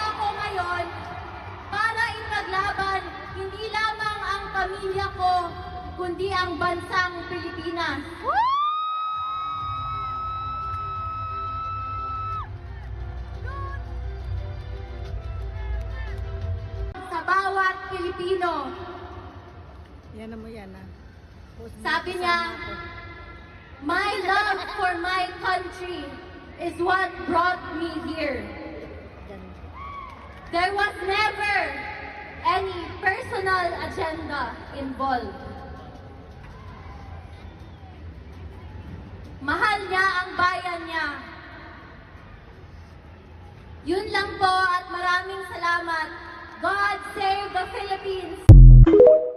ako ngayon para ipaglaban hindi lamang ang pamilya ko, kundi ang bansang Pilipinas. Sa bawat Pilipino. Yan na mo yan ah. Sabi niya, my love for my country is what brought me here. There was never any personal agenda involved. Mahal niya ang bayan niya. Yun lang po at maraming salamat. God save the Philippines!